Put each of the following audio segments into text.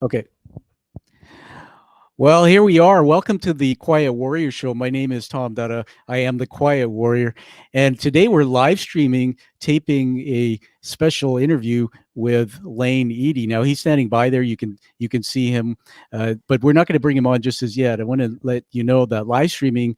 Okay. Well, here we are. Welcome to the Quiet Warrior Show. My name is Tom Dutta. I am the Quiet Warrior. And today we're live streaming, taping a special interview with Layne Ihde. Now he's standing by there. You can see him, but we're not going to bring him on just as yet. I want to let you know that live streaming,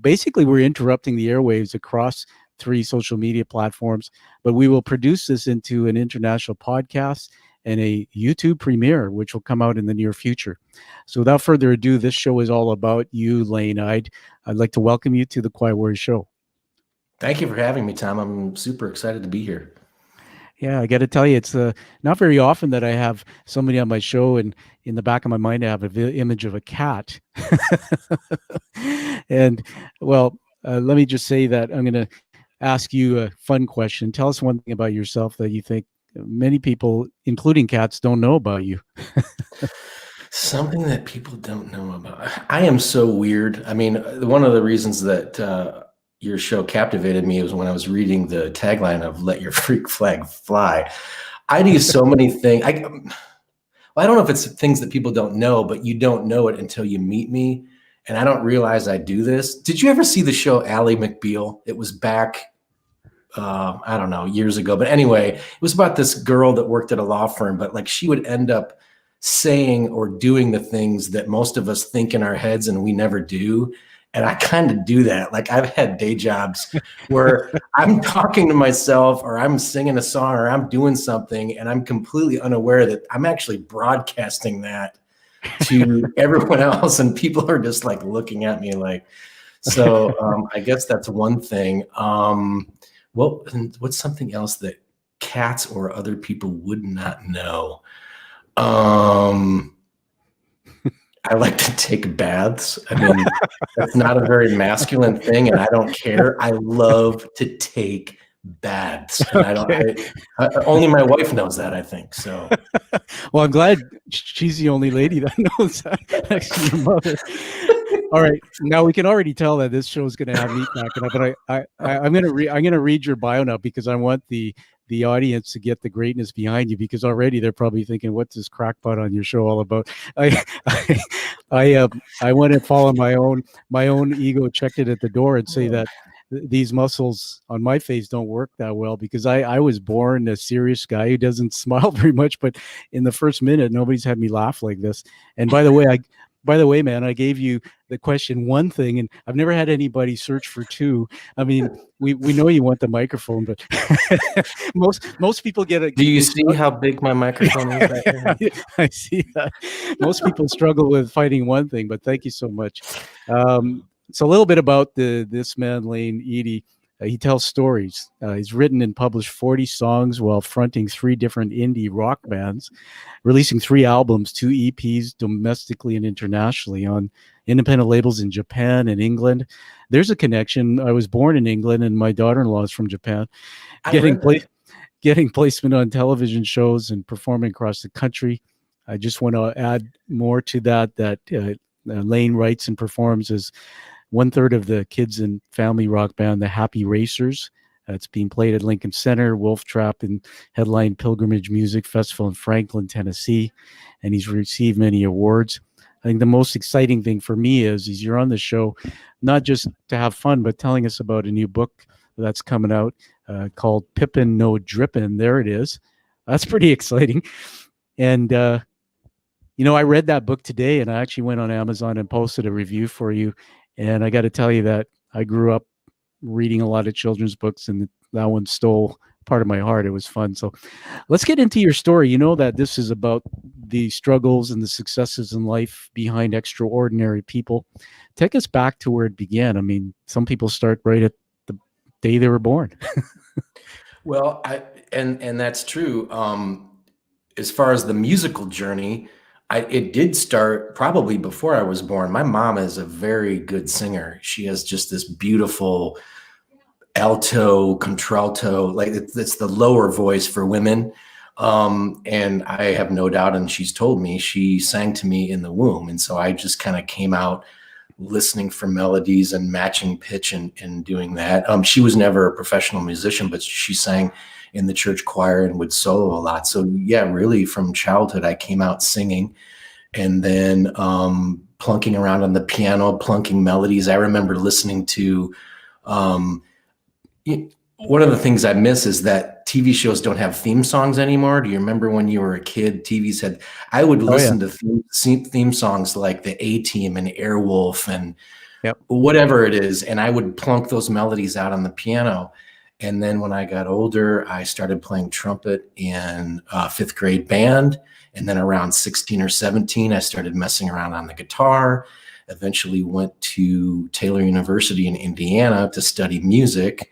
basically we're interrupting the airwaves across three social media platforms, but we will produce this into an international podcast and a YouTube premiere, which will come out in the near future. So without further ado, this show is all about you, Layne Ihde. I'd like to welcome you to the Quiet Warrior Show. Thank you for having me, Tom. I'm super excited to be here. Yeah, I got to tell you, it's not very often that I have somebody on my show, and in the back of my mind, I have an image of a cat. And well, let me just say that I'm going to ask you a fun question. Tell us one thing about yourself that you think many people, including cats, don't know about you. Something that people don't know about. I am so weird. I mean, one of the reasons that your show captivated me was when I was reading the tagline of "Let Your Freak Flag Fly." I do so many things. I don't know if it's things that people don't know, but you don't know it until you meet me. And I don't realize I do this. Did you ever see the show Ally McBeal? It was back, I don't know, years ago. But anyway, it was about this girl that worked at a law firm, but like she would end up saying or doing the things that most of us think in our heads and we never do. And I kind of do that. Like I've had day jobs where I'm talking to myself or I'm singing a song or I'm doing something and I'm completely unaware that I'm actually broadcasting that to everyone else. And people are just like looking at me like, so I guess that's one thing. What's something else that cats or other people would not know? I like to take baths. I mean, that's not a very masculine thing, and I don't care. I love to take baths, and only my wife knows that, I think. So, well, I'm glad she's the only lady that knows that next to your mother. All right, now we can already tell that this show is going to have meat backing up, but I'm going to read your bio now because I want the audience to get the greatness behind you, because already they're probably thinking, what's this crackpot on your show all about? I want to follow my own ego, check it at the door, and say that these muscles on my face don't work that well because I was born a serious guy who doesn't smile very much, but in the first minute, nobody's had me laugh like this. And by the way, man, I gave you the question one thing, and I've never had anybody search for two. I mean, we know you want the microphone, but most people get it. Do you see how big my microphone is right here? I see that. Most people struggle with finding one thing, but thank you so much. So a little bit about this man, Layne Ihde. He tells stories. He's written and published 40 songs while fronting 3 different indie rock bands, releasing 3 albums, 2 EPs domestically and internationally on independent labels in Japan and England. There's a connection. I was born in England and my daughter-in-law is from Japan. Getting placement on television shows and performing across the country. I just want to add more to that Layne writes and performs as 1/3 of the kids and family rock band, the Happy Racers. It's being played at Lincoln Center, Wolftrap, and headline Pilgrimage Music Festival in Franklin, Tennessee. And he's received many awards. I think the most exciting thing for me is you're on the show, not just to have fun, but telling us about a new book that's coming out called Pippin No Drippin. There it is. That's pretty exciting. And, I read that book today, and I actually went on Amazon and posted a review for you. And I got to tell you that I grew up reading a lot of children's books, and that one stole part of my heart. It was fun. So let's get into your story. You know that this is about the struggles and the successes in life behind extraordinary people. Take us back to where it began. I mean, some people start right at the day they were born. Well, and that's true. As far as the musical journey, it did start probably before I was born. My mom is a very good singer. She has just this beautiful alto, contralto, like it's the lower voice for women. And I have no doubt, and she's told me she sang to me in the womb. And so I just kind of came out listening for melodies and matching pitch and doing that. She was never a professional musician, but she sang in the church choir and would solo a lot. So yeah, really from childhood, I came out singing, and then plunking around on the piano, plunking melodies. I remember listening to, one of the things I miss is that TV shows don't have theme songs anymore. Do you remember when you were a kid, TVs had, I would listen to theme songs like the A-Team and Airwolf and whatever it is, and I would plunk those melodies out on the piano. And then when I got older, I started playing trumpet in fifth grade band. And then around 16 or 17, I started messing around on the guitar, eventually went to Taylor University in Indiana to study music,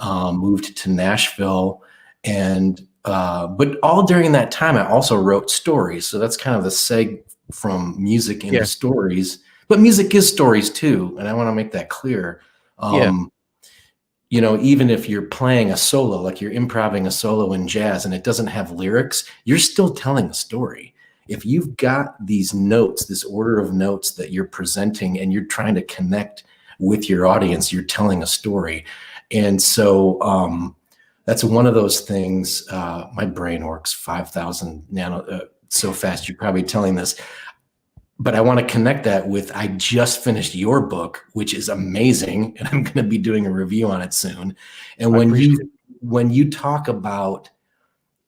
moved to Nashville. And but all during that time, I also wrote stories. So that's kind of the seg from music into stories. But music is stories too. And I want to make that clear. You know, even if you're playing a solo, like you're improvising a solo in jazz and it doesn't have lyrics, you're still telling a story. If you've got these notes, this order of notes that you're presenting and you're trying to connect with your audience, you're telling a story. And so that's one of those things. My brain works 5,000 so fast, you're probably telling this. But I want to connect that with, I just finished your book, which is amazing, and I'm going to be doing a review on it soon. And when you talk about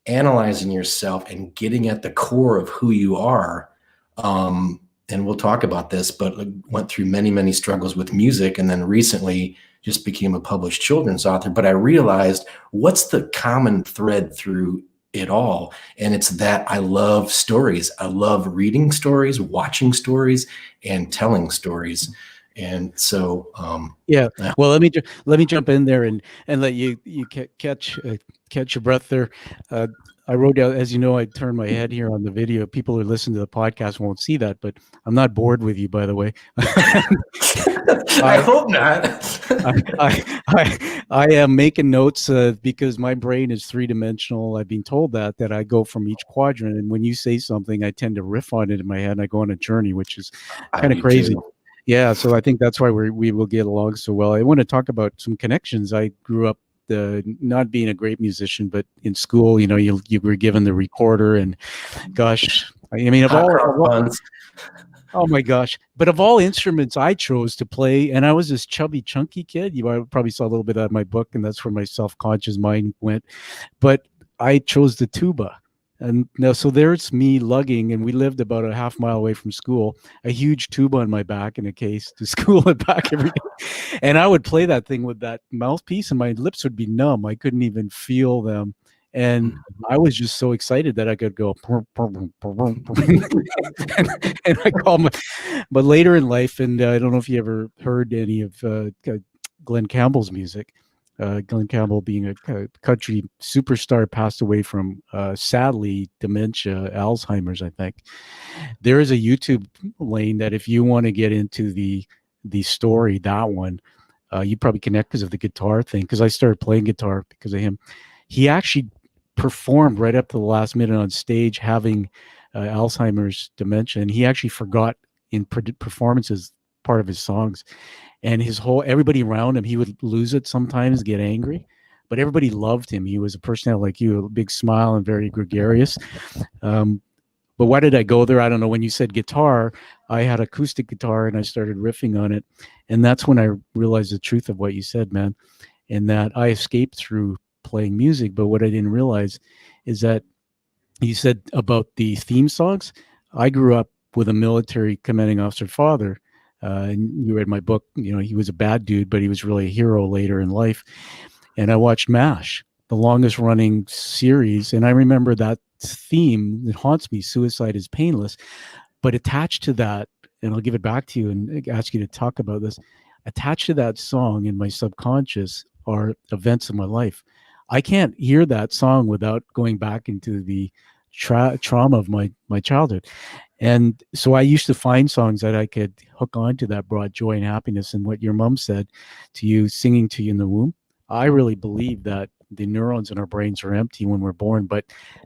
analyzing yourself and getting at the core of who you are, and we'll talk about this, but went through many, many struggles with music, and then recently just became a published children's author. But I realized, what's the common thread through it all? And it's that I love stories. I love reading stories, watching stories, and telling stories. And so well, let me jump in there and let you catch your breath there. I wrote down, as you know, I turned my head here on the video. People who listen to the podcast won't see that, but I'm not bored with you, by the way. I hope not. I am making notes because my brain is three-dimensional. I've been told that I go from each quadrant, and when you say something, I tend to riff on it in my head, and I go on a journey, which is kind of crazy. Too. Yeah, so I think that's why we will get along so well. I want to talk about some connections. I grew up not being a great musician, but in school, you know, you were given the recorder, and gosh, I mean, oh my gosh. But of all instruments I chose to play, and I was this chubby, chunky kid. You probably saw a little bit of my book, and that's where my self-conscious mind went. But I chose the tuba. And now, so there's me lugging, and we lived about a half mile away from school, a huge tuba on my back in a case to school and back every day. And I would play that thing with that mouthpiece, and my lips would be numb. I couldn't even feel them. And I was just so excited that I could go, and I call my, but later in life, and I don't know if you ever heard any of Glenn Campbell's music. Glenn Campbell, being a country superstar, passed away from sadly dementia, Alzheimer's, I think. There is a YouTube, Layne, that if you want to get into the story, that one, you probably connect because of the guitar thing, because I started playing guitar because of him. He actually performed right up to the last minute on stage having Alzheimer's dementia, and he actually forgot in performances part of his songs. And everybody around him, he would lose it sometimes, get angry, but everybody loved him. He was a personality like you, a big smile and very gregarious. But why did I go there? I don't know. When you said guitar, I had acoustic guitar and I started riffing on it. And that's when I realized the truth of what you said, man. And that I escaped through playing music. But what I didn't realize is that you said about the theme songs. I grew up with a military commanding officer father. And you read my book, you know, he was a bad dude, but he was really a hero later in life. And I watched MASH, the longest running series. And I remember that theme that haunts me, Suicide is Painless. But attached to that, and I'll give it back to you and ask you to talk about this, attached to that song in my subconscious are events of my life. I can't hear that song without going back into the trauma of my childhood. And so I used to find songs that I could hook onto that brought joy and happiness. And what your mom said to you, singing to you in the womb, I really believe that the neurons in our brains are empty when we're born, but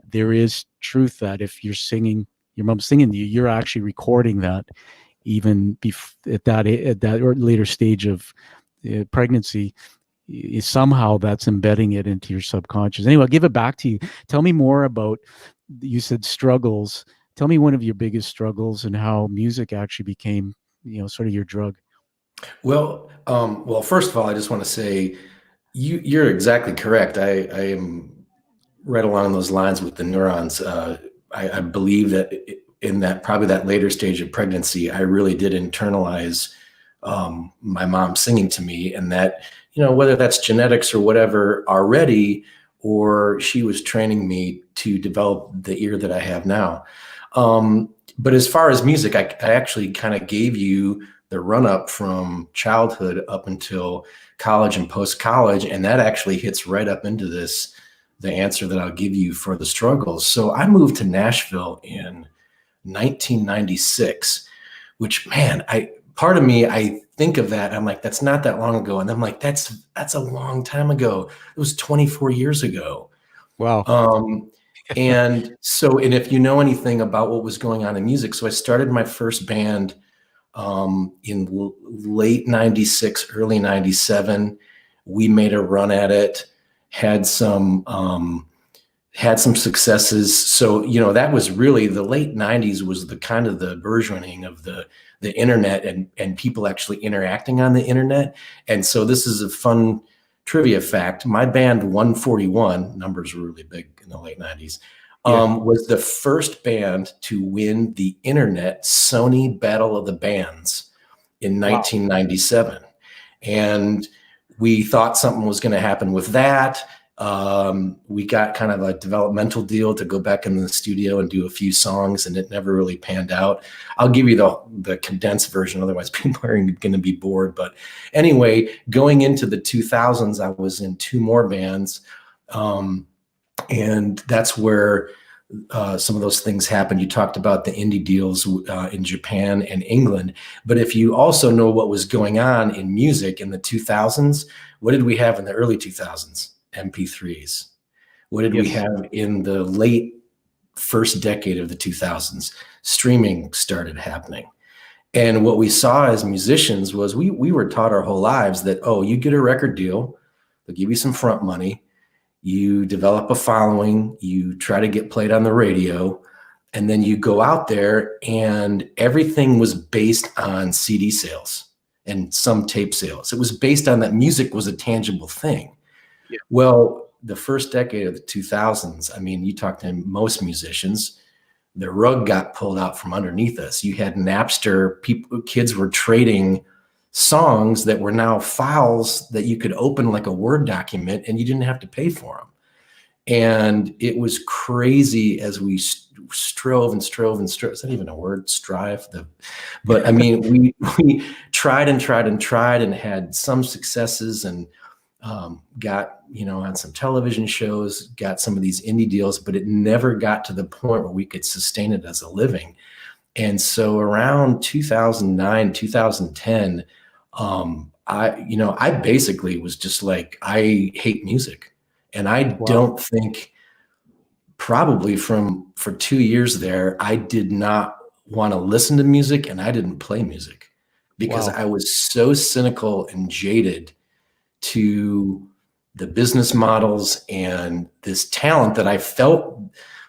there is truth that if you're singing, your mom's singing to you, you're actually recording that even at that or later stage of pregnancy, somehow that's embedding it into your subconscious. Anyway, I'll give it back to you. Tell me more about, you said struggles. Tell me one of your biggest struggles and how music actually became, sort of your drug. Well, first of all, I just want to say you're exactly correct. I am right along those lines with the neurons. I believe that in that probably that later stage of pregnancy, I really did internalize my mom singing to me, and that, whether that's genetics or whatever already, or she was training me to develop the ear that I have now. But as far as music, I actually kind of gave you the run up from childhood up until college and post college, and that actually hits right up into the answer that I'll give you for the struggles. So I moved to Nashville in 1996, which, man, part of me, I think of that, I'm like, that's not that long ago. And I'm like, that's a long time ago. It was 24 years ago. Wow. And if you know anything about what was going on in music, so I started my first band in late 96, early 97. We made a run at it, had some successes. So, that was really the late 90s was the kind of the burgeoning of the internet and people actually interacting on the internet. And so this is a fun trivia fact. My band 141, numbers were really big in the late 90s, was the first band to win the internet Sony Battle of the Bands in 1997. And we thought something was going to happen with that. We got kind of a developmental deal to go back in the studio and do a few songs, and it never really panned out. I'll give you the condensed version, otherwise people are going to be bored. But anyway, going into the 2000s, I was in two more bands, and that's where some of those things happened. You talked about the indie deals in Japan and England, but if you also know what was going on in music in the 2000s, what did we have in the early 2000s? MP3s. What did we have in the late first decade of the 2000s? Streaming started happening. And what we saw as musicians was we were taught our whole lives that, you get a record deal, they'll give you some front money, you develop a following, you try to get played on the radio, and then you go out there, and everything was based on CD sales and some tape sales. It was based on that music was a tangible thing. Yeah. Well, the first decade of the 2000s, I mean, you talk to most musicians, the rug got pulled out from underneath us. You had Napster, kids were trading songs that were now files that you could open like a Word document, and you didn't have to pay for them. And it was crazy as we strove. Is that even a word? Strive? But I mean, we tried and had some successes, and got, on some television shows, got some of these indie deals, but it never got to the point where we could sustain it as a living. And so around 2009, 2010, I basically was just like, I hate music. And I don't think, probably for 2 years there, I did not want to listen to music, and I didn't play music because I was so cynical and jaded to the business models and this talent that I felt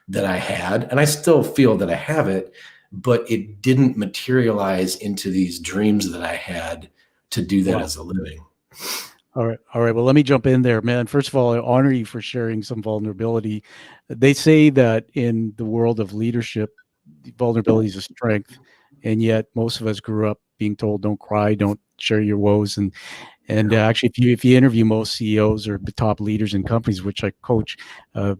that I had, and I still feel that I have it, but it didn't materialize into these dreams that I had to do that as a living. All right. Well, let me jump in there, man. First of all, I honor you for sharing some vulnerability. They say that in the world of leadership, vulnerability is a strength, and yet most of us grew up being told, "Don't cry, don't share your woes." And actually, if you interview most CEOs or the top leaders in companies, which I coach, I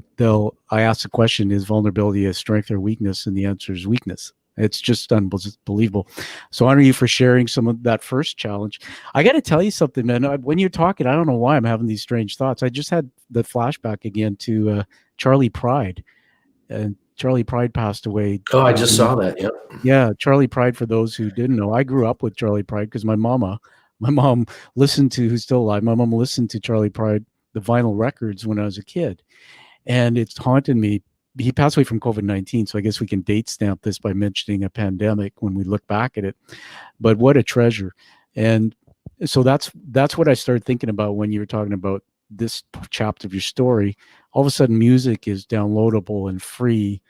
ask the question: is vulnerability a strength or weakness? And the answer is weakness. It's just unbelievable. So I honor you for sharing some of that first challenge. I got to tell you something, man. When you're talking, I don't know why I'm having these strange thoughts. I just had the flashback again to Charlie Pride. And Charlie Pride passed away. Oh, I just saw that. Yep. Yeah, Charlie Pride, for those who didn't know, I grew up with Charlie Pride because my mom listened to, who's still alive, my mom listened to Charlie Pride, the vinyl records, when I was a kid. And it's haunted me he passed away from COVID-19. So I guess we can date stamp this by mentioning a pandemic when we look back at it. But what a treasure. And so that's what I started thinking about when you were talking about this chapter of your story. All of a sudden, music is downloadable and free.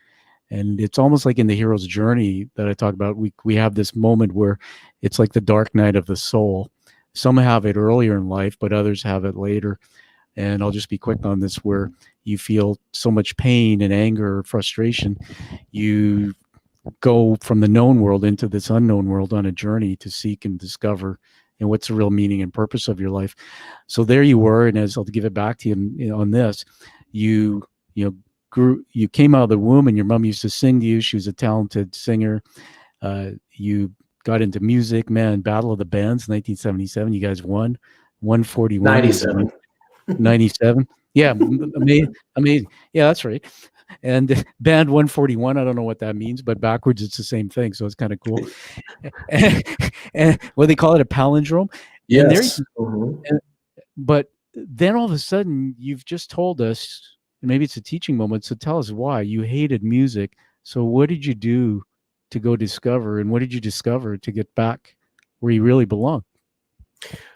And it's almost like in the hero's journey that I talk about, we have this moment where it's like the dark night of the soul. Some have it earlier in life, but others have it later. And I'll just be quick on this, where you feel so much pain and anger or frustration, you go from the known world into this unknown world on a journey to seek and discover and what's the real meaning and purpose of your life. So there you were, and as I'll give it back to you on this, you you came out of the womb, and your mom used to sing to you. She was a talented singer. You got into music, man. Battle of the Bands, 1977. You guys won 141. 97. 97. Yeah, amazing. Yeah, that's right. And band 141, I don't know what that means, but backwards it's the same thing, so it's kind of cool. and what they call it, a palindrome. Yes. But then all of a sudden, you've just told us, and maybe it's a teaching moment, so tell us why you hated music. So what did you do to go discover, and what did you discover to get back where you really belong?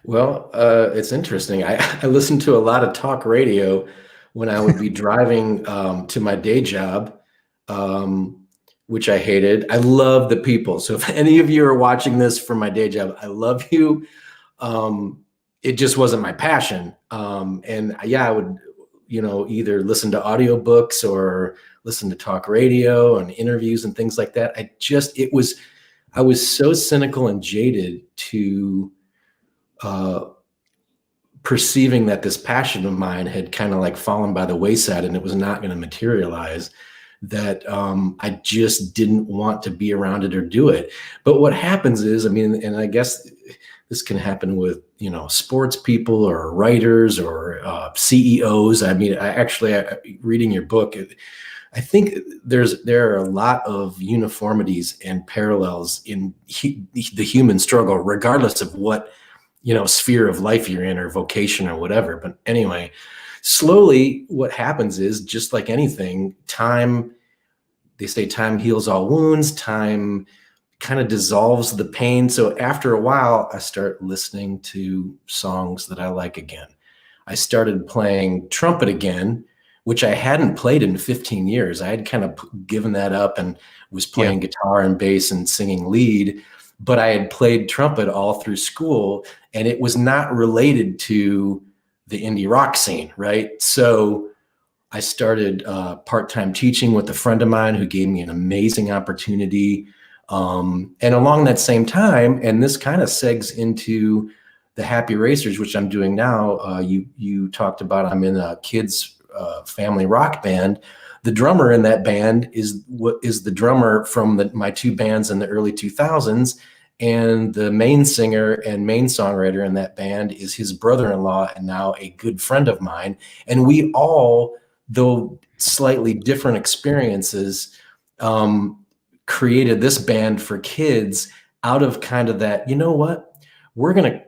Well, it's interesting. I listened to a lot of talk radio when I would be driving to my day job, which I hated. I love the people. So if any of you are watching this from my day job, I love you. It just wasn't my passion. And yeah, I would, either listen to audiobooks or listen to talk radio and interviews and things like that. I was so cynical and jaded to perceiving that this passion of mine had kind of like fallen by the wayside and it was not going to materialize, that I just didn't want to be around it or do it. But what happens is, and I guess this can happen with, sports people or writers or CEOs. Reading your book, I think there are a lot of uniformities and parallels in the human struggle, regardless of what sphere of life you're in or vocation or whatever. But anyway, slowly what happens is, just like anything, they say time heals all wounds, time kind of dissolves the pain. So after a while, I start listening to songs that I like again. I started playing trumpet again, which I hadn't played in 15 years. I had kind of given that up and was playing guitar and bass and singing lead. But I had played trumpet all through school, and it was not related to the indie rock scene, right? So I started part-time teaching with a friend of mine who gave me an amazing opportunity. And along that same time, and this kind of segs into the Happy Racers, which I'm doing now. You talked about I'm in a kids family rock band. The drummer in that band is the drummer from my two bands in the early 2000s. And the main singer and main songwriter in that band is his brother-in-law and now a good friend of mine. And we all, though slightly different experiences, created this band for kids out of kind of that, we're going to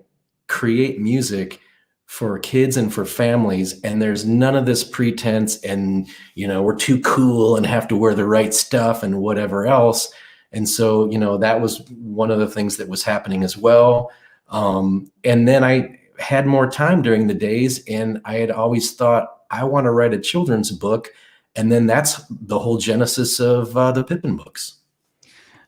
create music for kids and for families, and there's none of this pretense and we're too cool and have to wear the right stuff and whatever else. And so that was one of the things that was happening as well. And then I had more time during the days, and I had always thought I want to write a children's book, and then that's the whole genesis of the Pippin books.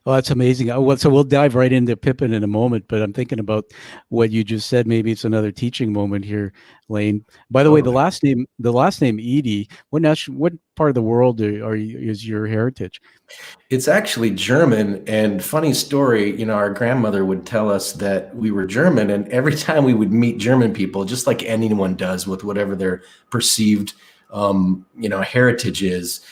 Oh, that's amazing. Well, so we'll dive right into Pippin in a moment, but I'm thinking about what you just said. Maybe it's another teaching moment here, Layne. By the way, the last name Ihde, what part of the world is your heritage? It's actually German. And funny story, our grandmother would tell us that we were German, and every time we would meet German people, just like anyone does with whatever their perceived heritage is,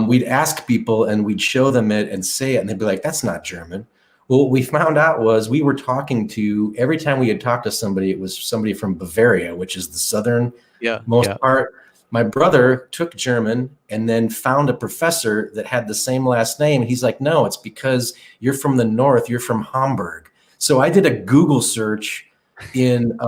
we'd ask people and we'd show them it and say it, and they'd be like, that's not German. Well, what we found out was every time we had talked to somebody, it was somebody from Bavaria, which is the southernmost part. My brother took German and then found a professor that had the same last name. He's like, no, it's because you're from the north, you're from Hamburg. So I did a Google search in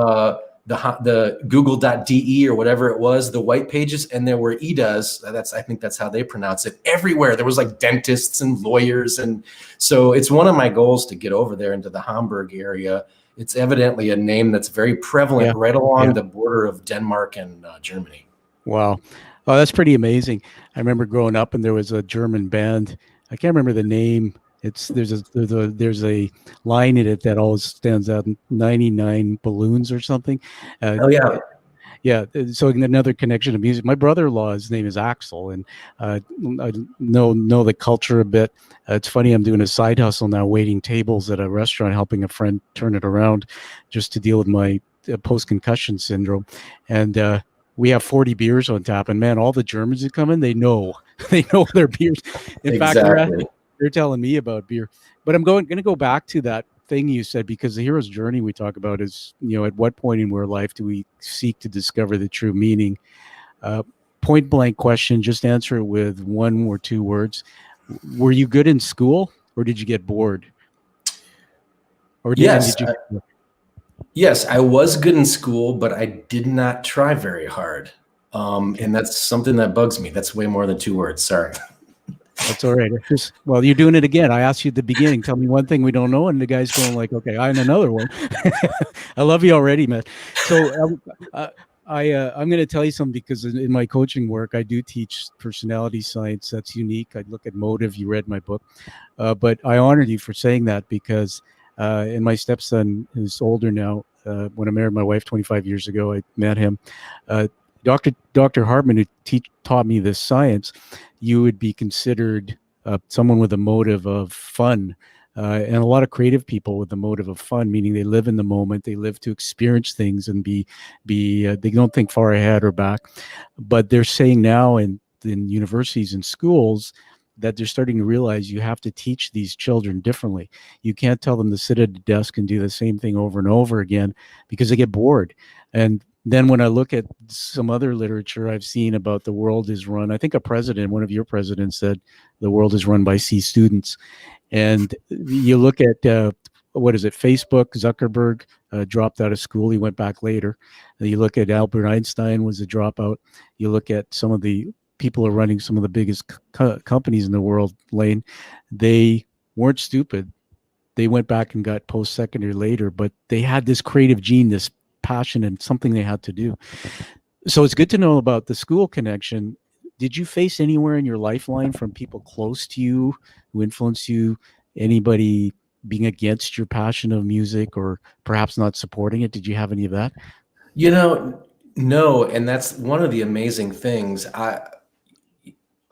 the Google.de or whatever it was, the white pages, and there were Ihdes. I think that's how they pronounce it. Everywhere there was like dentists and lawyers, and so it's one of my goals to get over there into the Hamburg area. It's evidently a name that's very prevalent right along the border of Denmark and Germany. Wow. Oh, that's pretty amazing. I remember growing up and there was a German band. I can't remember the name. There's a line in it that always stands out, 99 balloons or something. Oh yeah. Yeah, so another connection to music. My brother-in-law, his name is Axel, and I know the culture a bit. It's funny, I'm doing a side hustle now, waiting tables at a restaurant, helping a friend turn it around, just to deal with my post-concussion syndrome. And we have 40 beers on tap, and man, all the Germans who come in, they know their beers. In fact, they're telling me about beer. But I'm going to go back to that thing you said, because the hero's journey we talk about is, at what point in our life do we seek to discover the true meaning? Point blank question, just answer it with 1 or 2 words. Were you good in school, or did you get bored? Yes, I was good in school, but I did not try very hard. And that's something that bugs me. That's way more than 2 words. Sorry. That's all right. Well, you're doing it again. I asked you at the beginning, tell me one thing we don't know, and the guy's going like, okay, I know another one. I love you already, man. So I'm going to tell you something, because in my coaching work, I do teach personality science. That's unique. I look at motive. You read my book. But I honored you for saying that, because and my stepson, who's older now, when I married my wife 25 years ago, I met him. Dr. Hartman, who taught me this science, you would be considered someone with a motive of fun, and a lot of creative people with the motive of fun, meaning they live in the moment, they live to experience things and they don't think far ahead or back. But they're saying now in universities and schools that they're starting to realize you have to teach these children differently. You can't tell them to sit at a desk and do the same thing over and over again, because they get bored. And then when I look at some other literature I've seen about the world is run, I think one of your presidents said the world is run by C students. And you look at, Facebook, Zuckerberg dropped out of school. He went back later. And you look at Albert Einstein was a dropout. You look at some of the people who are running some of the biggest companies in the world, Layne, they weren't stupid. They went back and got post-secondary later, but they had this creative gene, this passion, and something they had to do. So it's good to know about the school connection. Did you face anywhere in your lifeline from people close to you who influenced you, anybody being against your passion of music or perhaps not supporting it? Did you have any of that? No. And that's one of the amazing things.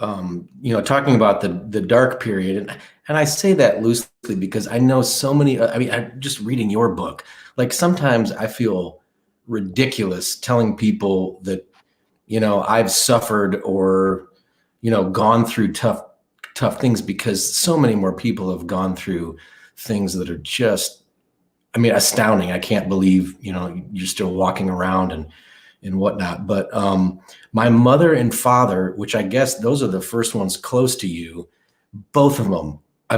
Talking about the dark period, and I say that loosely because I know so many, I'm just reading your book. Like sometimes I feel ridiculous telling people that, I've suffered or, gone through tough things, because so many more people have gone through things that are just, astounding. I can't believe, you're still walking around and whatnot. But my mother and father, which I guess those are the first ones close to you, both of them. I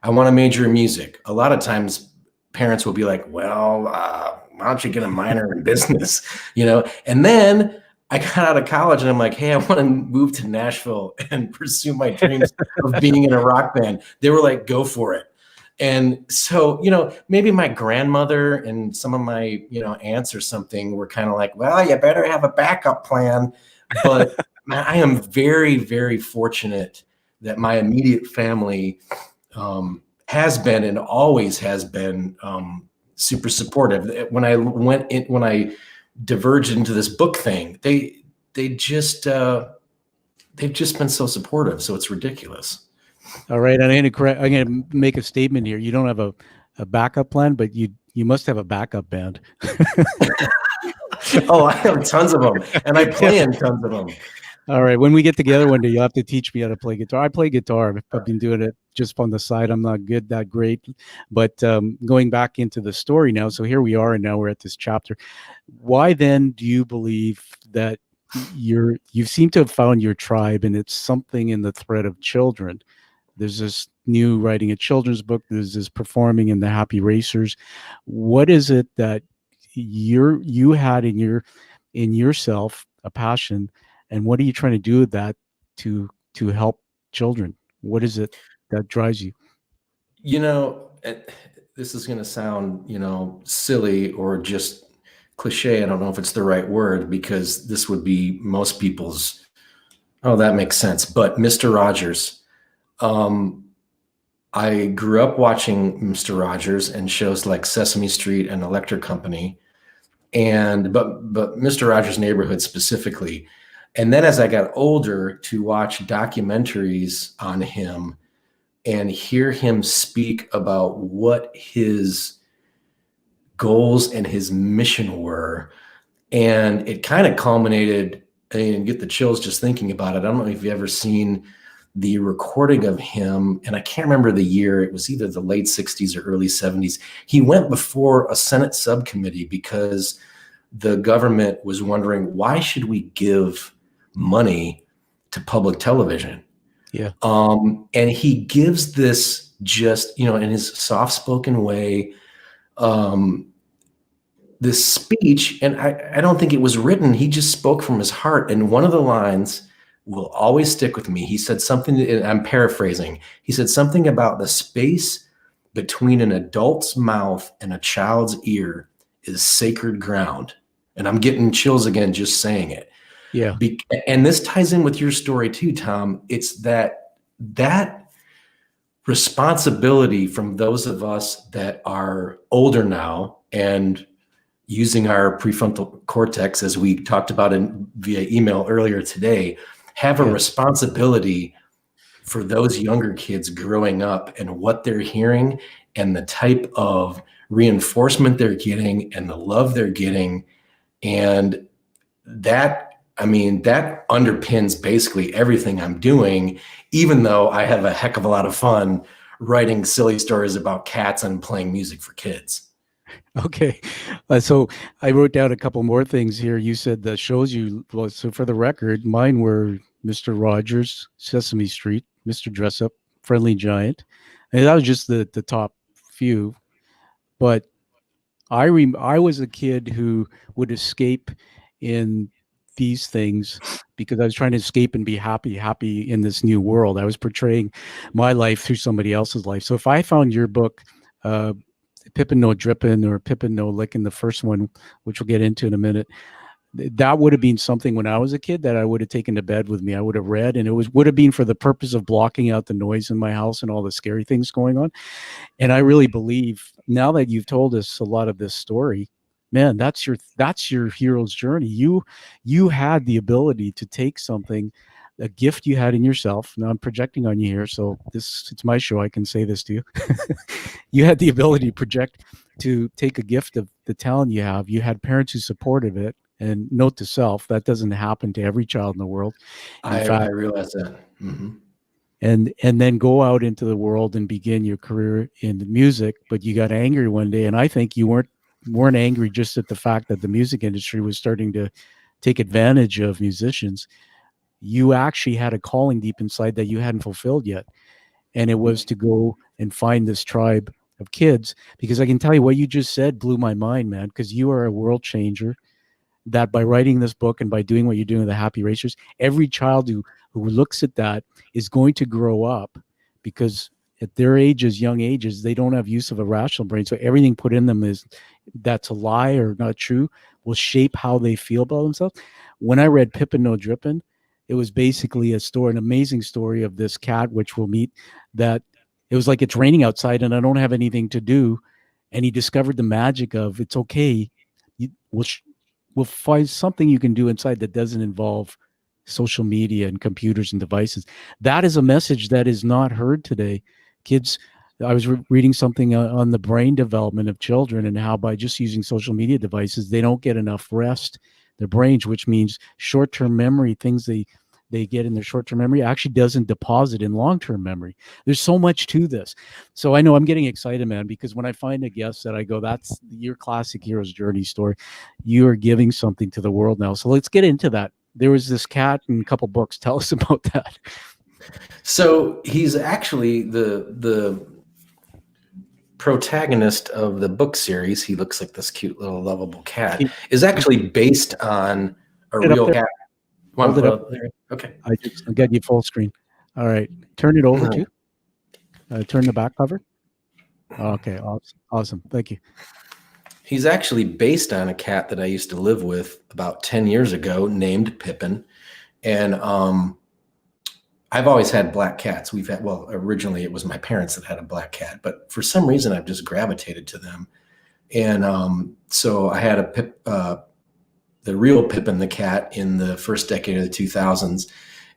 want to major in music. A lot of times parents will be like, well, why don't you get a minor in business? And then I got out of college and I'm like, hey, I want to move to Nashville and pursue my dreams of being in a rock band. They were like, go for it. And so, maybe my grandmother and some of my, aunts or something were kind of like, well, you better have a backup plan. But I am very, very fortunate that my immediate family has been and always has been super supportive. When I diverged into this book thing, they've just been so supportive. So it's ridiculous. All right, I'm going to make a statement here. You don't have a backup plan, but you must have a backup band. Oh, I have tons of them, and I play in tons of them. All right, when we get together one day, you'll have to teach me how to play guitar. I play guitar. I've been doing it just on the side. I'm not that great. But going back into the story now, so here we are, and now we're at this chapter. Why then do you believe that you seem to have found your tribe, and it's something in the thread of children? There's this new writing a children's book. There's this performing in the Happy Racers. What is it that you had in yourself a passion, and what are you trying to do with that to help children? What is it that drives you? You know, this is going to sound, silly or just cliche. I don't know if it's the right word, because this would be most people's, oh, that makes sense. But Mr. Rogers, um, I grew up watching Mr. Rogers and shows like Sesame Street and Electric Company, and but Mr. Rogers' Neighborhood specifically. And then as I got older, to watch documentaries on him and hear him speak about what his goals and his mission were. And it kind of culminated, and get the chills just thinking about it. I don't know if you've ever seen the recording of him, and I can't remember the year. It was either the late 60s or early 70s. He went before a Senate subcommittee because the government was wondering, why should we give money to public television? Yeah. And he gives this just, in his soft-spoken way, this speech, and I don't think it was written. He just spoke from his heart. And one of the lines will always stick with me. He said something, and I'm paraphrasing. He said something about the space between an adult's mouth and a child's ear is sacred ground. And I'm getting chills again just saying it. Yeah. And this ties in with your story too, Tom. It's that responsibility from those of us that are older now and using our prefrontal cortex, as we talked about via email earlier today, have a responsibility for those younger kids growing up and what they're hearing and the type of reinforcement they're getting and the love they're getting. And that underpins basically everything I'm doing, even though I have a heck of a lot of fun writing silly stories about cats and playing music for kids. Okay. So I wrote down a couple more things here. You said the shows so for the record, mine were Mr. Rogers, Sesame Street, Mr. Dress Up, Friendly Giant. And that was just the top few. But I was a kid who would escape in these things because I was trying to escape and be happy in this new world. I was portraying my life through somebody else's life. So if I found your book, Pippin No Drippin or Pippin No Lickin, the first one, which we'll get into in a minute, that would have been something when I was a kid that I would have taken to bed with me. I would have read, and it would have been for the purpose of blocking out the noise in my house and all the scary things going on. And I really believe, now that you've told us a lot of this story, man, that's your hero's journey. You had the ability to take something, a gift you had in yourself. Now I'm projecting on you here, so it's my show. I can say this to you. You had the ability to take a gift of the talent you have. You had parents who supported it. And note to self, that doesn't happen to every child in the world. I realize that. Mm-hmm. And then go out into the world and begin your career in the music. But you got angry one day, and I think you weren't angry just at the fact that the music industry was starting to take advantage of musicians. You actually had a calling deep inside that you hadn't fulfilled yet, and it was to go and find this tribe of kids. Because I can tell you what you just said blew my mind, man, because you are a world changer. That by writing this book and by doing what you're doing with the Happy Racers, every child who looks at that is going to grow up, because at their ages, young ages, they don't have use of a rational brain. So everything put in them that's a lie or not true will shape how they feel about themselves. When I read Pippin No Drippin, it was basically an amazing story of this cat, which we'll meet, that it was like it's raining outside and I don't have anything to do. And he discovered the magic of, it's okay. We'll find something you can do inside that doesn't involve social media and computers and devices. That is a message that is not heard today. Kids, I was reading something on the brain development of children and how by just using social media devices, they don't get enough rest. Their brains, which means short-term memory, things they get in their short-term memory actually doesn't deposit in long-term memory. There's so much to this. So I know I'm getting excited, man, because when I find a guest that I go, that's your classic hero's journey story. You are giving something to the world now. So let's get into that. There was this cat in a couple books. Tell us about that. So he's actually the protagonist of the book series, he looks like this cute little lovable cat, is actually based on a real cat. Hold it up. Okay. I'll get you full screen. All right. Turn it over to. Turn the back cover. Okay. Awesome. Thank you. He's actually based on a cat that I used to live with about 10 years ago named Pippin. And I've always had black cats. Originally it was my parents that had a black cat, but for some reason I've just gravitated to them. And so I had the real Pippin the cat in the first decade of the 2000s.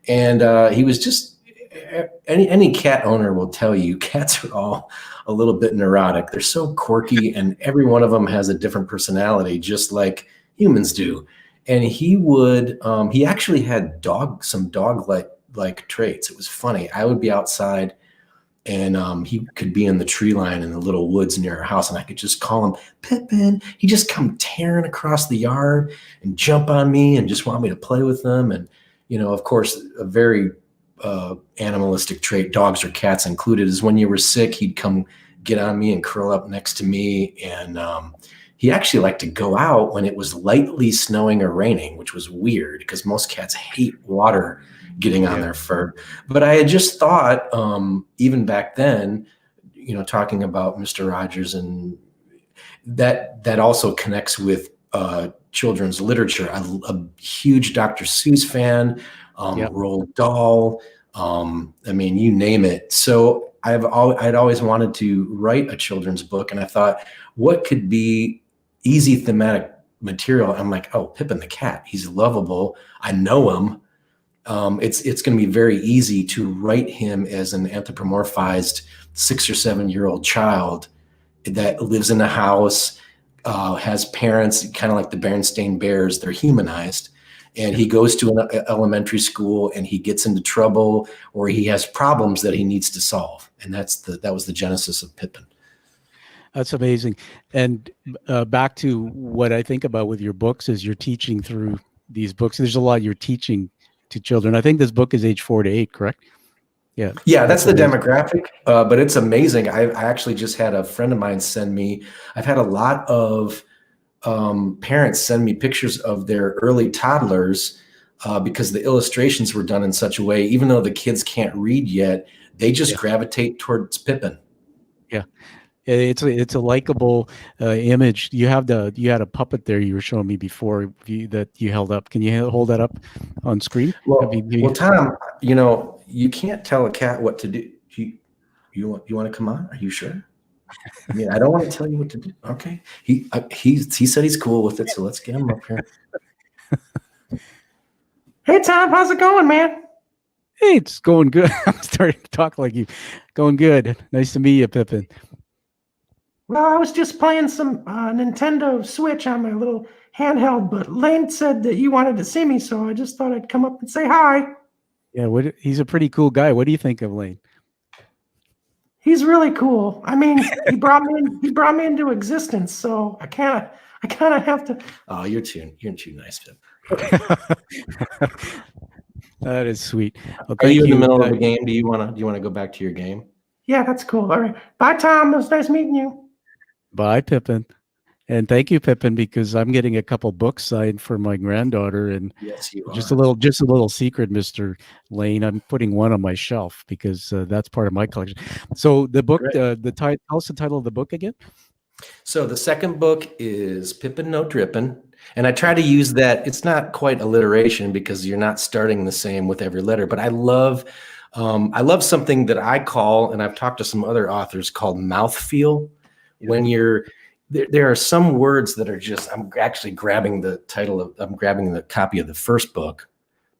And he was just, any cat owner will tell you, cats are all a little bit neurotic. They're so quirky, and every one of them has a different personality, just like humans do. And he actually had some dog-like traits. It was funny. I would be outside, and he could be in the tree line in the little woods near our house, and I could just call him Pippin. He'd just come tearing across the yard and jump on me and just want me to play with him. And, of course, a very animalistic trait, dogs or cats included, is when you were sick, he'd come get on me and curl up next to me. And he actually liked to go out when it was lightly snowing or raining, which was weird because most cats hate water getting on their fur. But I had just thought, even back then, talking about Mr. Rogers, and that also connects with children's literature. I'm a huge Dr. Seuss fan, Roald Dahl, you name it. So I'd always wanted to write a children's book, and I thought, what could be easy thematic material? I'm like, oh, Pippin the cat. He's lovable. I know him. It's going to be very easy to write him as an anthropomorphized 6 or 7 year old child that lives in a house, has parents, kind of like the Berenstain Bears. They're humanized. And he goes to an elementary school, and he gets into trouble, or he has problems that he needs to solve. And that was the genesis of Pippin. That's amazing. And back to what I think about with your books is you're teaching through these books. There's a lot you're teaching to children. I think this book is age 4 to 8, correct? Yeah. Yeah, that's the demographic. But it's amazing. I actually just had a friend of mine I've had a lot of parents send me pictures of their early toddlers because the illustrations were done in such a way, even though the kids can't read yet, they just gravitate towards Pippin. Yeah. It's a likable image. You had a puppet there you were showing me before that you held up. Can you hold that up on screen? Well, Tom, you can't tell a cat what to do. You want to come on? Are you sure? I don't want to tell you what to do. Okay. He said he's cool with it, so let's get him up here. Hey, Tom, how's it going, man? Hey, it's going good. I'm starting to talk like you. Going good. Nice to meet you, Pippin. Well, I was just playing some Nintendo Switch on my little handheld, but Layne said that you wanted to see me, so I just thought I'd come up and say hi. Yeah, he's a pretty cool guy. What do you think of Layne? He's really cool. He brought me into existence, so I kind of have to. Oh, you're too nice, Pip. That is sweet. Well, are you in the middle of the game? Do you want to go back to your game? Yeah, that's cool. All right. Bye, Tom. It was nice meeting you. Bye, Pippin. And thank you, Pippin, because I'm getting a couple books signed for my granddaughter. And yes, you are. Just a little secret, Mr. Layne. I'm putting one on my shelf because that's part of my collection. So the book, tell us the title of the book again. So the second book is Pippin No Drippin. And I try to use that. It's not quite alliteration because you're not starting the same with every letter, but I love something that I call, and I've talked to some other authors, called mouthfeel. When there are some words that are just, I'm actually grabbing the copy of the first book,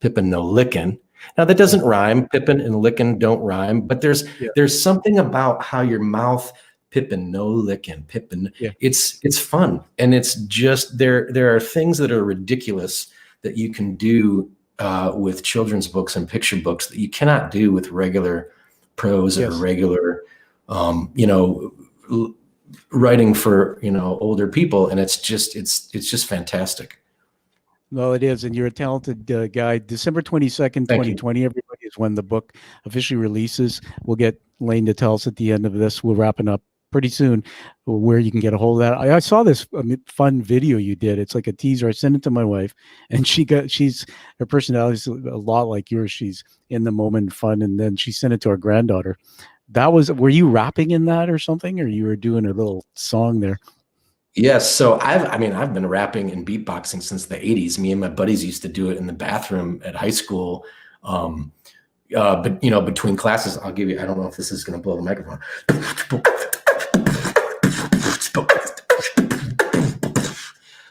Pippin No Lickin. Now that doesn't rhyme. Pippin and Lickin don't rhyme, but there's something about how your mouth, Pippin No Lickin, Pippin. Yeah. It's fun, and it's just there are things that are ridiculous that you can do with children's books and picture books that you cannot do with regular prose or regular, writing for older people, and it's just fantastic. Well, it is, and you're a talented guy. December 22nd, 2020, everybody, is when the book officially releases. We'll get Layne to tell us at the end of this. We're wrapping up pretty soon where you can get a hold of that. I saw this fun video you did. It's like a teaser. I sent it to my wife, and her personality is a lot like yours. She's in the moment, fun, and then she sent it to our granddaughter. Were you rapping in that or something, or you were doing a little song there? Yes. So I've been rapping and beatboxing since the 80s. Me and my buddies used to do it in the bathroom at high school. But between classes, I don't know if this is going to blow the microphone.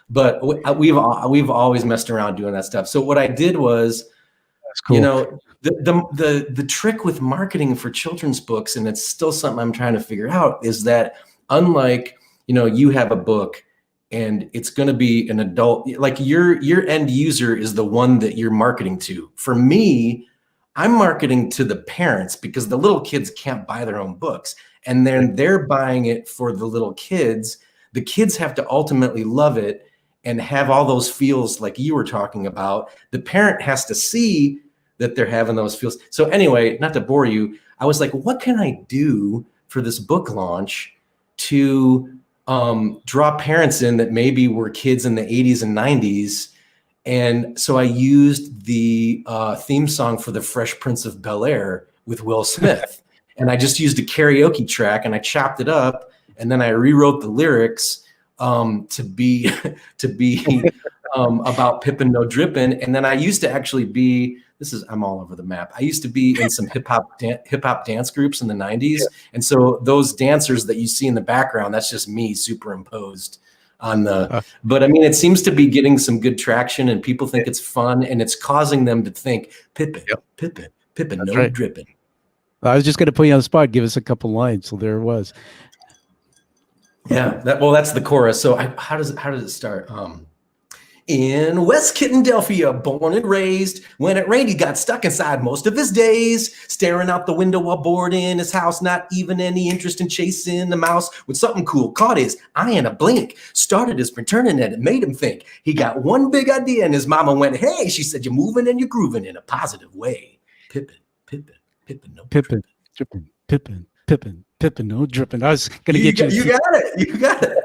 But we've always messed around doing that stuff. So what I did was, that's cool. The trick with marketing for children's books, and it's still something I'm trying to figure out, is that unlike, you have a book and it's going to be an adult, like your end user is the one that you're marketing to. For me, I'm marketing to the parents because the little kids can't buy their own books, and then they're buying it for the little kids. The kids have to ultimately love it and have all those feels like you were talking about. The parent has to see that they're having those feels. So anyway, not to bore you, I was like, what can I do for this book launch to draw parents in that maybe were kids in the 80s and 90s? And so I used the theme song for The Fresh Prince of Bel-Air with Will Smith. And I just used a karaoke track and I chopped it up, and then I rewrote the lyrics to be about Pippin No Drippin. And then I used to actually be, I'm all over the map. I used to be in some hip hop dance groups in the 90s. And so those dancers that you see in the background, that's just me superimposed on but I mean, it seems to be getting some good traction, and people think it's fun, and it's causing them to think Pippin, Pippin No Drippin. I was just going to put you on the spot. Give us a couple lines. So there it was. Yeah. That's the chorus. So how does it start? In West Kittendelphia, born and raised. When it rained, he got stuck inside most of his days, staring out the window while bored in his house, not even any interest in chasing the mouse. When something cool caught his eye in a blink, started his returning, and it made him think. He got one big idea, and his mama went, "Hey," she said, "you're moving and you're grooving in a positive way. Pippin, no Pippin, Drippin, Pippin, no Drippin." I was going to get you. You got it.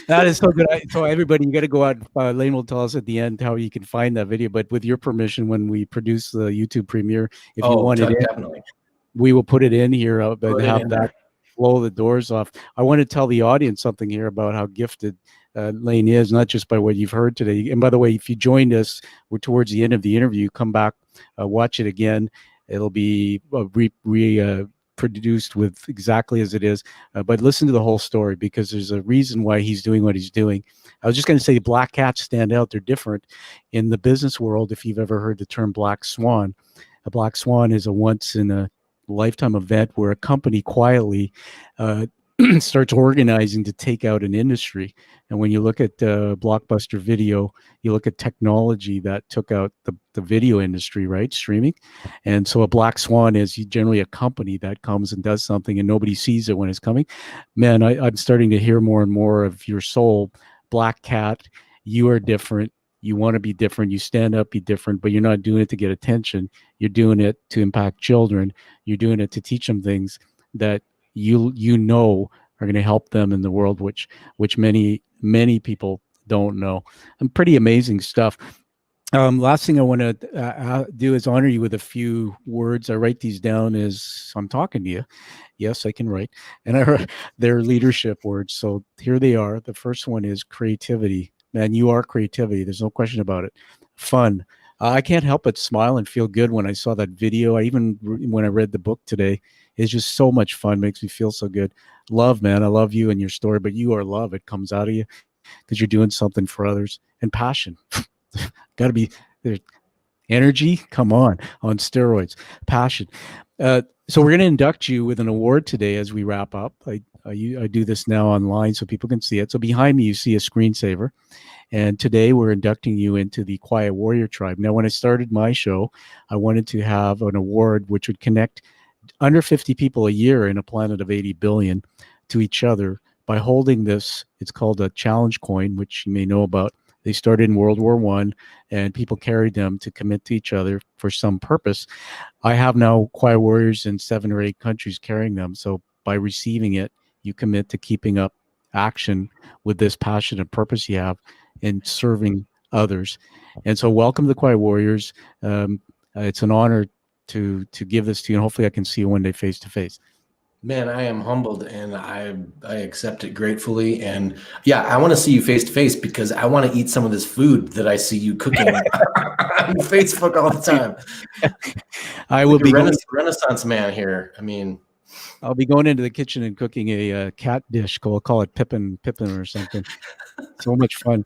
That is so good. So everybody, you got to go out. Layne will tell us at the end how you can find that video. But with your permission, when we produce the YouTube premiere, if you want it in, we will put it in here. But have that blow the doors off. I want to tell the audience something here about how gifted Layne is, not just by what you've heard today. And by the way, if you joined us, we're towards the end of the interview. Come back, watch it again. It'll be produced with exactly as it is, but listen to the whole story, because there's a reason why he's doing what he's doing. I was just going to say black cats stand out. They're different in the business world. If you've ever heard the term black swan, a black swan is a once in a lifetime event where a company quietly starts organizing to take out an industry. And when you look at Blockbuster Video, you look at technology that took out the video industry, right? Streaming. And so a black swan is generally a company that comes and does something and nobody sees it when it's coming. Man, I'm starting to hear more and more of your soul. Black cat, you are different. You want to be different. You stand up, be different, but you're not doing it to get attention. You're doing it to impact children. You're doing it to teach them things that you know are going to help them in the world, which many people don't know. And pretty amazing stuff. Last thing I want to do is honor you with a few words. I write these down as I'm talking to you. Yes, I can write. And they're leadership words. So here they are. The first one is creativity. Man, you are creativity. There's no question about it. Fun. I can't help but smile and feel good when I saw that video. When I read the book today, it's just so much fun. Makes me feel so good. Love, man. I love you and your story, but you are love. It comes out of you because you're doing something for others. And passion. Got to be there. Energy. Come on steroids. Passion. So we're going to induct you with an award today as we wrap up. I do this now online so people can see it. So behind me, you see a screensaver. And today we're inducting you into the Quiet Warrior Tribe. Now, when I started my show, I wanted to have an award which would connect under 50 people a year in a planet of 80 billion to each other by holding this. It's called a challenge coin, which you may know about. They started in World War I, and people carried them to commit to each other for some purpose. I have now Quiet Warriors in 7 or 8 countries carrying them. So by receiving it, you commit to keeping up action with this passion and purpose you have in serving others. And so welcome to the Quiet Warriors. It's an honor to give this to you, and hopefully I can see you one day face to face. Man, I am humbled, and I accept it gratefully. And yeah, I want to see you face to face because I want to eat some of this food that I see you cooking on Facebook all the time. I will be Renaissance man here. I mean, I'll be going into the kitchen and cooking a cat dish. We'll call it Pippin or something. So much fun.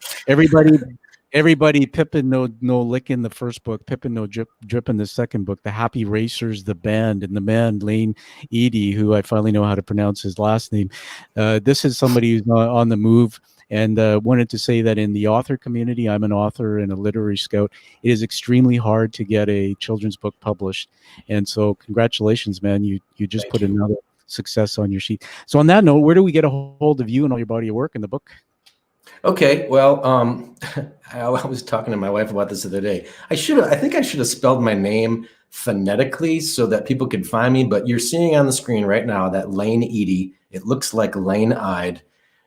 Everybody, Pippin No Lickin, the first book, Pippin No Drippin, the second book, The Happy Racers, the band, and the man, Layne Ihde, who I finally know how to pronounce his last name. This is somebody who's on the move, and wanted to say that in the author community, I'm an author and a literary scout. It is extremely hard to get a children's book published. And so congratulations, man. You just put another success on your sheet. So on that note, where do we get a hold of you and all your body of work in the book? Okay, well, I was talking to my wife about this the other day. I think I should have spelled my name phonetically so that people could find me, but you're seeing on the screen right now that Layne Ihde. It looks like Layne Ihde.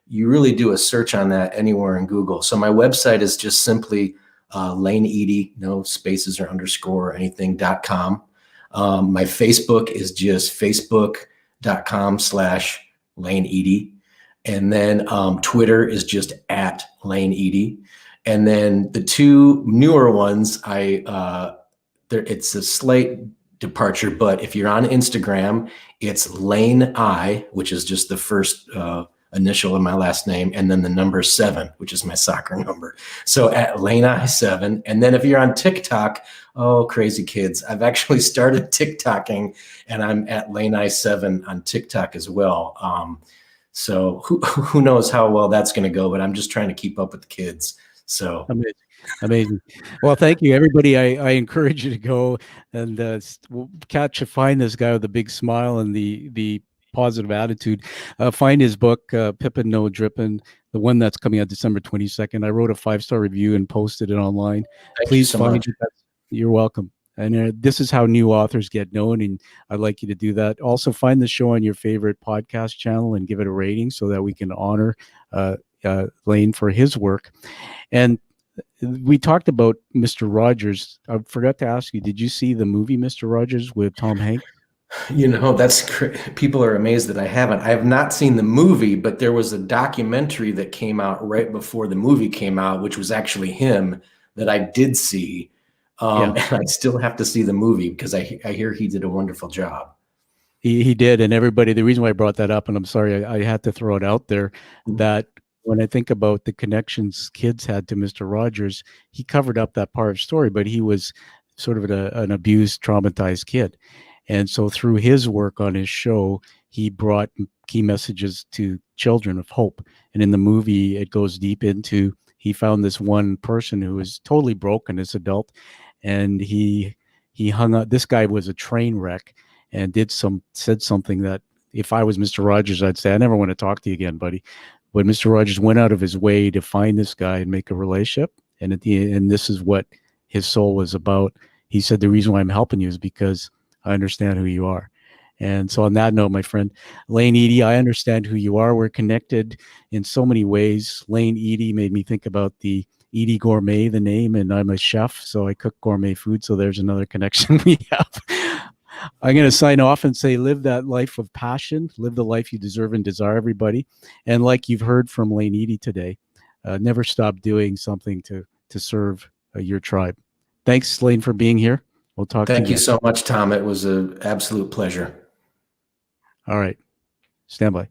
You really do a search on that anywhere in Google. So my website is just simply Layne Ihde, no spaces or underscore or anything.com. My Facebook is just facebook.com/Layne Ihde. And then Twitter is just @Layne Ihde. And then the two newer ones, it's a slight departure, but if you're on Instagram, it's Layne I, which is just the first initial of my last name, and then the number 7, which is my soccer number. So @Layne I7. And then if you're on TikTok, oh, crazy kids, I've actually started TikToking, and I'm @Layne I7 on TikTok as well. So who knows how well that's going to go, but I'm just trying to keep up with the kids. So amazing. Well, thank you, everybody. I encourage you to go and find this guy with the big smile and the positive attitude. Find his book, Pippin No Drippin, the one that's coming out December 22nd. I wrote a 5-star review and posted it online. Please find it. You're welcome. And this is how new authors get known, and I'd like you to do that. Also, find the show on your favorite podcast channel and give it a rating so that we can honor Layne for his work. And we talked about Mr. Rogers. I forgot to ask you, did you see the movie Mr. Rogers with Tom Hanks? People are amazed that I haven't. I have not seen the movie, but there was a documentary that came out right before the movie came out, which was actually him, that I did see. And I still have to see the movie because I hear he did a wonderful job. He did. And everybody, the reason why I brought that up, and I'm sorry, I had to throw it out there, that when I think about the connections kids had to Mr. Rogers, he covered up that part of the story, but he was sort of an abused, traumatized kid. And so through his work on his show, he brought key messages to children of hope. And in the movie, it goes deep into, he found this one person who was totally broken, this adult, and he hung out. This guy was a train wreck and said something that if I was Mr. Rogers, I'd say, I never want to talk to you again, buddy. But Mr. Rogers went out of his way to find this guy and make a relationship. And at the end, this is what his soul was about. He said, the reason why I'm helping you is because I understand who you are. And so on that note, my friend, Layne Ihde, I understand who you are. We're connected in so many ways. Layne Ihde made me think about the Ihde Gourmet, the name, and I'm a chef, so I cook gourmet food. So there's another connection we have. I'm going to sign off and say, live that life of passion, live the life you deserve and desire, everybody. And like you've heard from Layne Ihde today, never stop doing something to serve your tribe. Thanks, Layne, for being here. We'll talk to you. Thank you so much, Tom. It was an absolute pleasure. All right. Stand by.